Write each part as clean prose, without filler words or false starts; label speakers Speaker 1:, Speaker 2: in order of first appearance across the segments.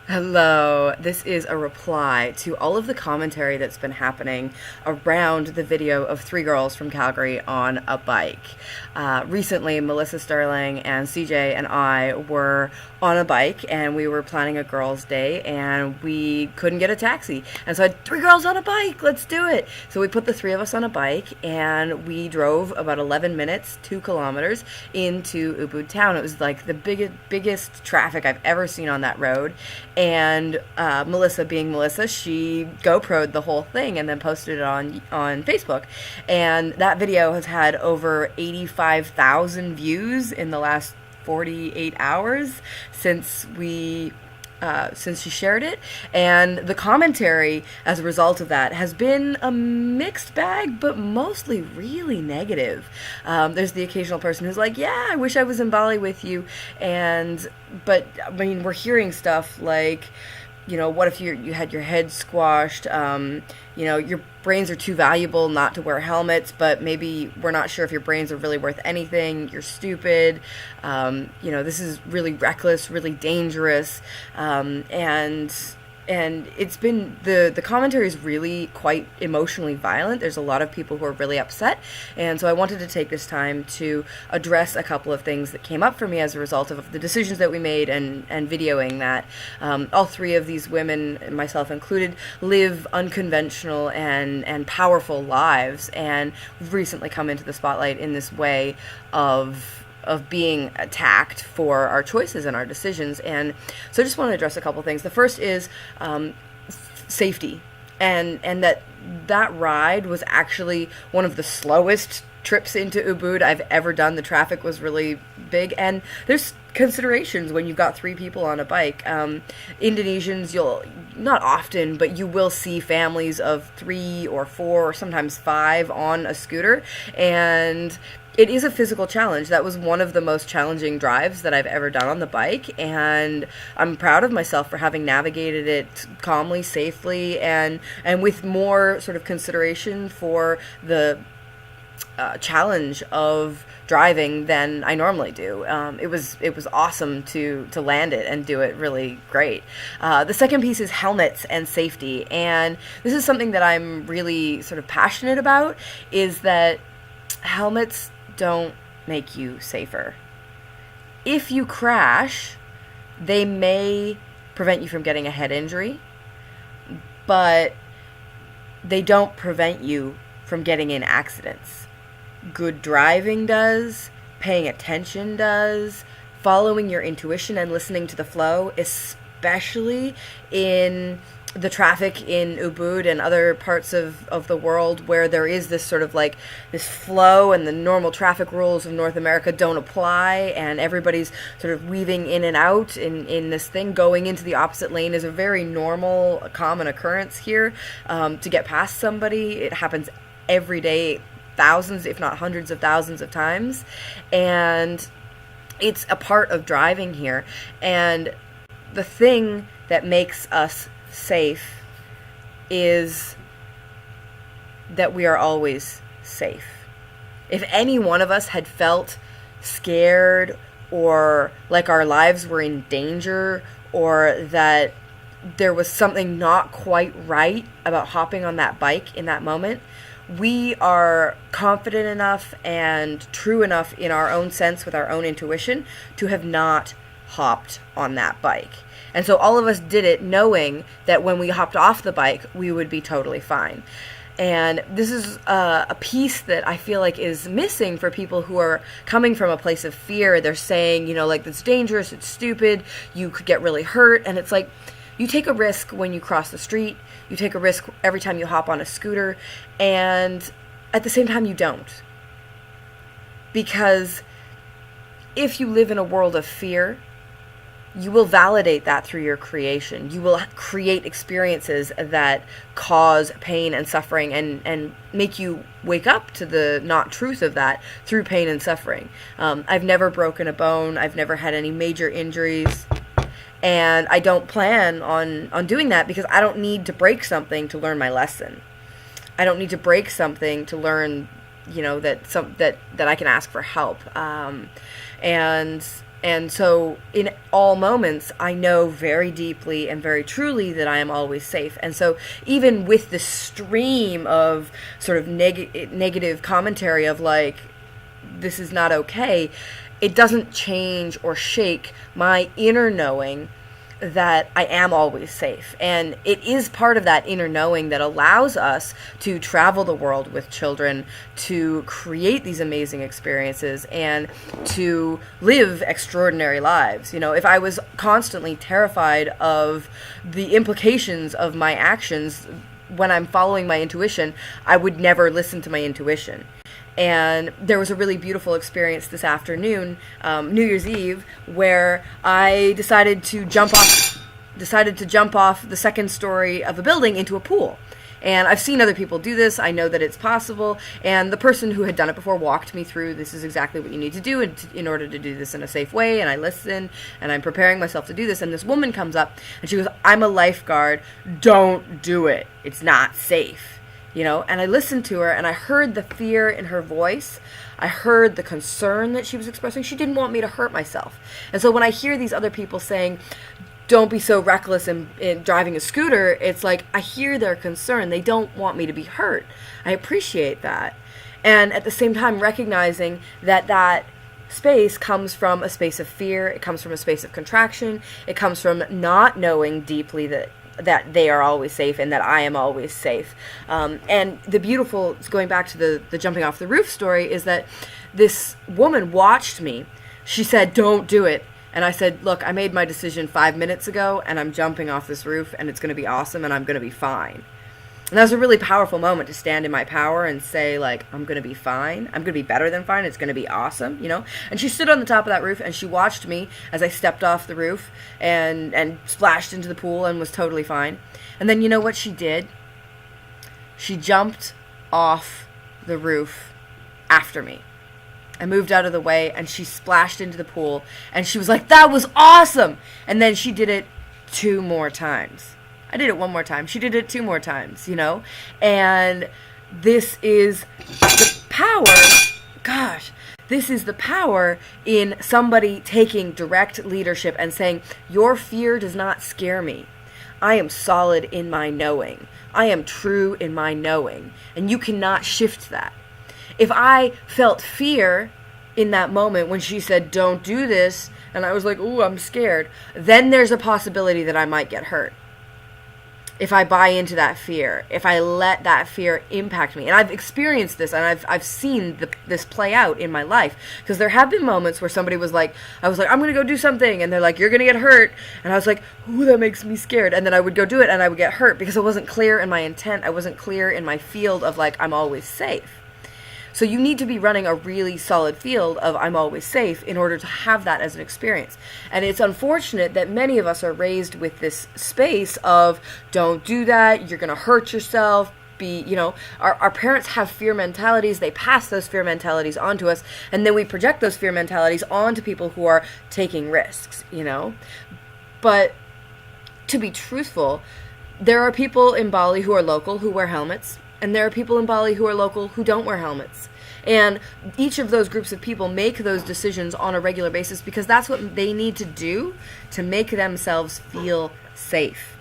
Speaker 1: Hello. This is a reply to all of the commentary that's been happening around the video of three girls from Calgary on a bike. Recently, Melissa Sterling and CJ and I were on a bike and we were planning a girls' day and we couldn't get a taxi. And so I had three girls on a bike. Let's do it. So we put the three of us on a bike and we drove about 11 minutes, 2 kilometers into Ubud town. It was like the biggest traffic I've ever seen on that road. And Melissa, being Melissa, she GoPro'd the whole thing and then posted it on Facebook. And that video has had over 85,000 views in the last 48 hours since she shared it. And the commentary as a result of that has been a mixed bag, but mostly really negative. There's the occasional person who's like, yeah, I wish I was in Bali with you. But I mean, we're hearing stuff like, what if you had your head squashed? Your brains are too valuable not to wear helmets, but maybe we're not sure if your brains are really worth anything. You're stupid. This is really reckless, really dangerous. And it's been, the commentary is really quite emotionally violent. There's a lot of people who are really upset. And so I wanted to take this time to address a couple of things that came up for me as a result of the decisions that we made and videoing that. All three of these women, myself included, live unconventional and powerful lives. And we've recently come into the spotlight in this way of being attacked for our choices and our decisions. And so I just want to address a couple things. The first is safety, and that ride was actually one of the slowest trips into Ubud I've ever done. The traffic was really big, and there's considerations when you've got three people on a bike. Indonesians, you'll not often, but you will see families of 3 or 4 or sometimes 5 on a scooter, and it is a physical challenge. That was one of the most challenging drives that I've ever done on the bike, and I'm proud of myself for having navigated it calmly, safely, and with more sort of consideration for the challenge of driving than I normally do. It was awesome to land it and do it really great. The second piece is helmets and safety, and this is something that I'm really sort of passionate about, is that helmets don't make you safer. If you crash, they may prevent you from getting a head injury, but they don't prevent you from getting in accidents. Good driving does, paying attention does, following your intuition and listening to the flow, especially in the traffic in Ubud and other parts of the world where there is this sort of like this flow and the normal traffic rules of North America don't apply, and everybody's sort of weaving in and out in this thing. Going into the opposite lane is a very normal, common occurrence here. To get past somebody, it happens every day, thousands, if not hundreds of thousands of times, and it's a part of driving here. And the thing that makes us safe is that we are always safe. If any one of us had felt scared or like our lives were in danger or that there was something not quite right about hopping on that bike in that moment, we are confident enough and true enough in our own sense with our own intuition to have not hopped on that bike. And so all of us did it knowing that when we hopped off the bike, we would be totally fine. And this is a piece that I feel like is missing for people who are coming from a place of fear. They're saying, like, it's dangerous, it's stupid, you could get really hurt. And it's like, you take a risk when you cross the street, you take a risk every time you hop on a scooter, and at the same time you don't. Because if you live in a world of fear, you will validate that through your creation. You will create experiences that cause pain and suffering and make you wake up to the not truth of that through pain and suffering. I've never broken a bone. I've never had any major injuries. And I don't plan on doing that because I don't need to break something to learn my lesson. I don't need to break something to learn, that I can ask for help. And And so in all moments, I know very deeply and very truly that I am always safe. And so even with the stream of sort of negative commentary of like, this is not okay, it doesn't change or shake my inner knowing that I am always safe. And it is part of that inner knowing that allows us to travel the world with children, to create these amazing experiences, and to live extraordinary lives. You know, if I was constantly terrified of the implications of my actions when I'm following my intuition, I would never listen to my intuition. And there was a really beautiful experience this afternoon, New Year's Eve, where I decided to jump off the second story of a building into a pool. And I've seen other people do this. I know that it's possible. And the person who had done it before walked me through, this is exactly what you need to do in order to do this in a safe way. And I listened, and I'm preparing myself to do this. And this woman comes up, and she goes, "I'm a lifeguard. Don't do it. It's not safe." You know, and I listened to her, and I heard the fear in her voice. I heard the concern that she was expressing. She didn't want me to hurt myself. And so when I hear these other people saying, don't be so reckless in driving a scooter, it's like I hear their concern. They don't want me to be hurt. I appreciate that. And at the same time, recognizing that that space comes from a space of fear. It comes from a space of contraction. It comes from not knowing deeply that they are always safe and that I am always safe. And the beautiful, going back to the jumping off the roof story, is that this woman watched me. She said, "Don't do it." And I said, "Look, I made my decision 5 minutes ago, and I'm jumping off this roof, and it's going to be awesome, and I'm going to be fine." And that was a really powerful moment to stand in my power and say, like, I'm going to be fine. I'm going to be better than fine. It's going to be awesome, you know? And she stood on the top of that roof, and she watched me as I stepped off the roof and splashed into the pool and was totally fine. And then you know what she did? She jumped off the roof after me. I moved out of the way, and she splashed into the pool, and she was like, "That was awesome!" And then she did it 2 more times. I did it 1 more time. She did it 2 more times, you know? And this is the power, this is the power in somebody taking direct leadership and saying, your fear does not scare me. I am solid in my knowing. I am true in my knowing. And you cannot shift that. If I felt fear in that moment when she said, "Don't do this," and I was like, "Ooh, I'm scared," then there's a possibility that I might get hurt. If I buy into that fear, if I let that fear impact me. And I've experienced this, and I've seen this play out in my life. Because there have been moments where somebody was like, I was like, "I'm going to go do something," and they're like, "You're going to get hurt." And I was like, "Ooh, that makes me scared." And then I would go do it, and I would get hurt because I wasn't clear in my intent. I wasn't clear in my field of like, I'm always safe. So you need to be running a really solid field of I'm always safe in order to have that as an experience. And it's unfortunate that many of us are raised with this space of don't do that, you're going to hurt yourself. Our parents have fear mentalities. They pass those fear mentalities onto us, and then we project those fear mentalities onto people who are taking risks, you know. But to be truthful, there are people in Bali who are local who wear helmets. And there are people in Bali who are local who don't wear helmets. And each of those groups of people make those decisions on a regular basis because that's what they need to do to make themselves feel safe.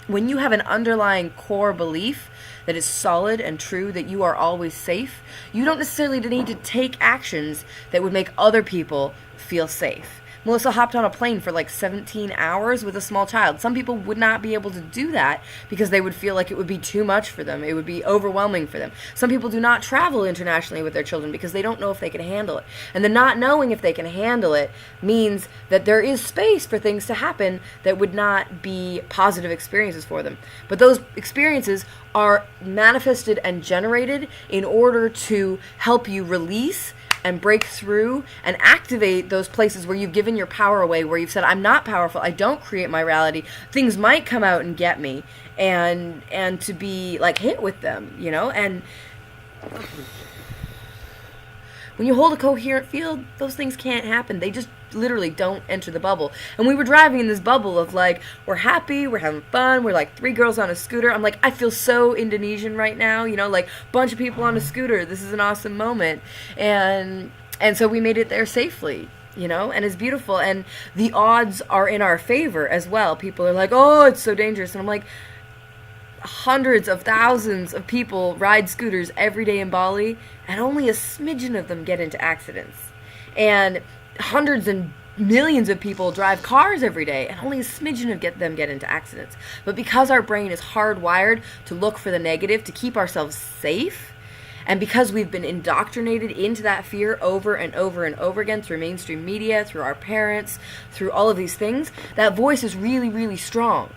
Speaker 1: When you have an underlying core belief that is solid and true, that you are always safe, you don't necessarily need to take actions that would make other people feel safe. Melissa hopped on a plane for like 17 hours with a small child. Some people would not be able to do that because they would feel like it would be too much for them. It would be overwhelming for them. Some people do not travel internationally with their children because they don't know if they can handle it. And the not knowing if they can handle it means that there is space for things to happen that would not be positive experiences for them. But those experiences are manifested and generated in order to help you release and break through and activate those places where you've given your power away, where you've said, I'm not powerful, I don't create my reality, things might come out and get me, and to be like hit with them, you know. And when you hold a coherent field, those things can't happen. They just literally don't enter the bubble. And we were driving in this bubble of like, we're happy, we're having fun, we're like 3 girls on a scooter. I'm like, I feel so Indonesian right now, you know, like bunch of people on a scooter. This is an awesome moment. And so we made it there safely. you know, and it's beautiful, and the odds are in our favor as well. People are like, oh, it's so dangerous, and I'm like, hundreds of thousands of people ride scooters every day in Bali, and only a smidgen of them get into accidents. And hundreds and millions of people drive cars every day, and only a smidgen of them get into accidents. But because our brain is hardwired to look for the negative, to keep ourselves safe, and because we've been indoctrinated into that fear over and over and over again through mainstream media, through our parents, through all of these things, that voice is really, really strong.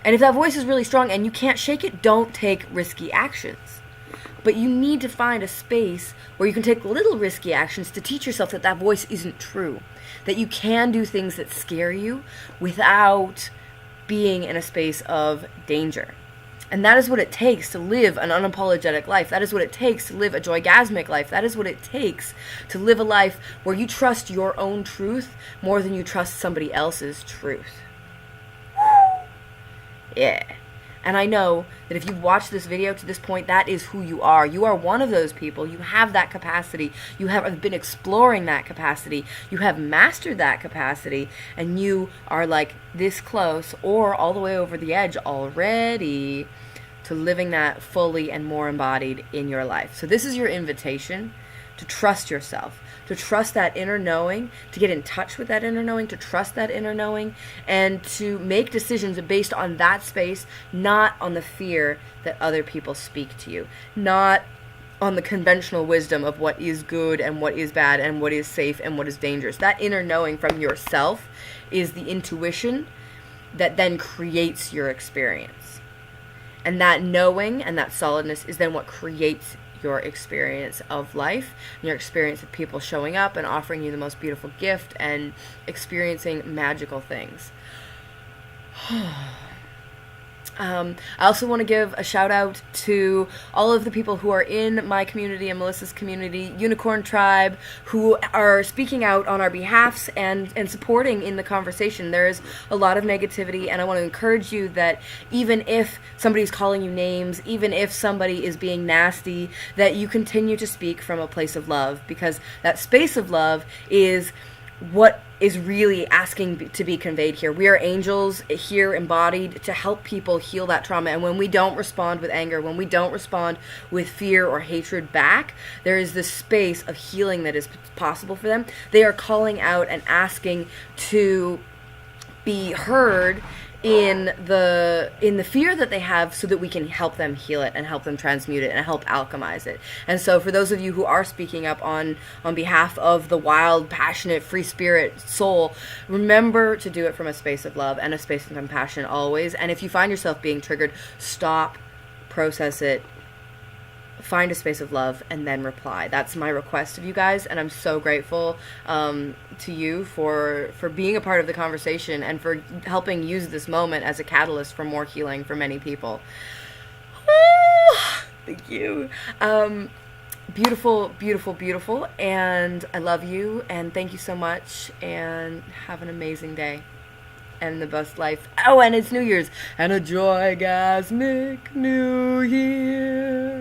Speaker 1: And if that voice is really strong and you can't shake it, don't take risky actions. But you need to find a space where you can take little risky actions to teach yourself that that voice isn't true. That you can do things that scare you without being in a space of danger. And that is what it takes to live an unapologetic life. That is what it takes to live a joygasmic life. That is what it takes to live a life where you trust your own truth more than you trust somebody else's truth. Yeah. And I know that if you've watched this video to this point, that is who you are. You are one of those people. You have that capacity. You have been exploring that capacity. You have mastered that capacity. And you are like this close or all the way over the edge already to living that fully and more embodied in your life. So this is your invitation to trust yourself, to trust that inner knowing, to get in touch with that inner knowing, to trust that inner knowing, and to make decisions based on that space, not on the fear that other people speak to you, not on the conventional wisdom of what is good and what is bad and what is safe and what is dangerous. That inner knowing from yourself is the intuition that then creates your experience. And that knowing and that solidness is then what creates your experience of life, and your experience of people showing up and offering you the most beautiful gift and experiencing magical things. I also want to give a shout out to all of the people who are in my community and Melissa's community, Unicorn Tribe, who are speaking out on our behalfs and supporting in the conversation. There is a lot of negativity, and I want to encourage you that even if somebody's calling you names, even if somebody is being nasty, that you continue to speak from a place of love, because that space of love is what is really asking to be conveyed here. We are angels here embodied to help people heal that trauma. And when we don't respond with anger, when we don't respond with fear or hatred back, there is this space of healing that is possible for them. They are calling out and asking to be heard in the fear that they have, so that we can help them heal it and help them transmute it and help alchemize it. And so for those of you who are speaking up on behalf of the wild, passionate, free spirit soul, remember to do it from a space of love and a space of compassion always. And if you find yourself being triggered, stop, process it, find a space of love, and then reply. That's my request of you guys, and I'm so grateful to you for being a part of the conversation and for helping use this moment as a catalyst for more healing for many people. Thank you. Beautiful, beautiful, beautiful, and I love you, and thank you so much, and have an amazing day and the best life. Oh, and it's New Year's, and a joygasmic New Year.